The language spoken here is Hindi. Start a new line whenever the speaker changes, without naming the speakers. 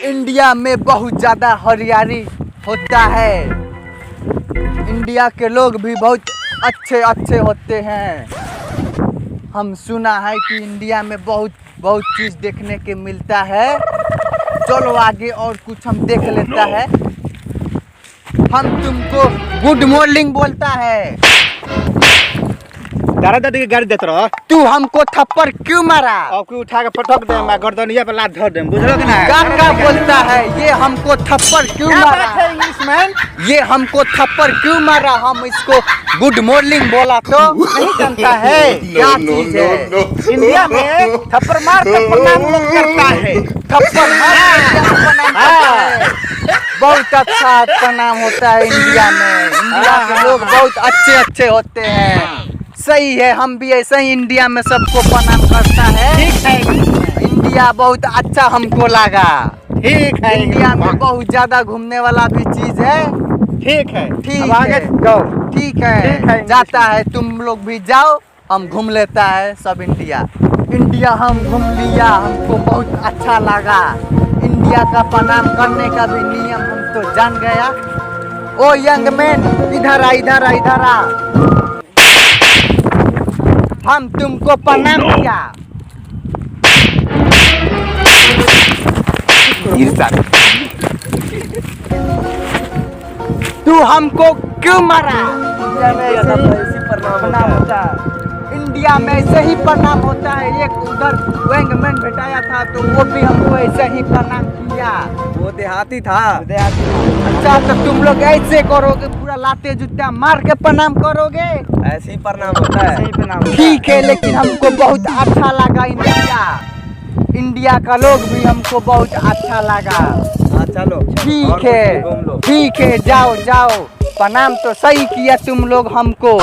इंडिया में बहुत ज़्यादा हरियाली होता है। इंडिया के लोग भी बहुत अच्छे अच्छे होते हैं। हम सुना है कि इंडिया में बहुत बहुत चीज़ देखने के मिलता है। चलो आगे और कुछ हम देख लेता है। हम तुमको गुड मॉर्निंग बोलता है।
दादा दादी की गाड़ी देते रहो।
तू हमको थप्पड़ क्यों मारा?
आपको उठा के पटक दे, मैं गर्दनिया पे लात धर दे, बुझलो कि ना?
क्या बोलता है ये? हमको थप्पड़ क्यों मारा?
इंग्लिश मैन,
ये हमको थप्पड़ क्यों मारा? हम इसको गुड मॉर्निंग बोला तो नहीं जानता है क्या चीज है।
इंडिया में थप्पड़ मार के प्रणाम लोग करता है।
थप्पड़ मार के प्रणाम करता है। बहुत अच्छा प्रणाम होता है इंडिया में। इंडिया के लोग बहुत अच्छे अच्छे होते हैं। सही है, हम भी ऐसे ही इंडिया में सबको प्रणाम करता है।
ठीक है,
इंडिया बहुत अच्छा हमको लगा।
ठीक है।
इंडिया में बहुत ज्यादा घूमने वाला भी चीज है।
ठीक है,
ठीक
अब आगे
है।
जाओ।
ठीक
ठीक
है,
है,
जाता है। तुम लोग भी जाओ, हम घूम लेता है सब इंडिया। इंडिया हम घूम लिया, हमको बहुत अच्छा लगा। इंडिया का प्रणाम करने का भी नियम हम तो जान गया। ओ यंग मैन, इधर आ इधर आ इधर आ। हम तुमको प्रणाम किया। तू हमको क्यों मारा? प्रणाम होता है। इंडिया में ऐसे ही प्रणाम होता है। एक उधर वैंगमैन भेटाया था तो वो भी हमको ऐसे ही प्रणाम किया।
वो देहाती था।
अच्छा, तो तुम लोग ऐसे करोगे, पूरा लाते जूता मार के प्रणाम करोगे?
ऐसे ही प्रणाम होता है।
ठीक है, लेकिन हमको बहुत अच्छा लगा इंडिया। इंडिया का लोग भी हमको बहुत अच्छा लगा।
चलो
ठीक है,
घूम लो।
ठीक है, जाओ जाओ। प्रणाम तो सही किया तुम लोग हमको।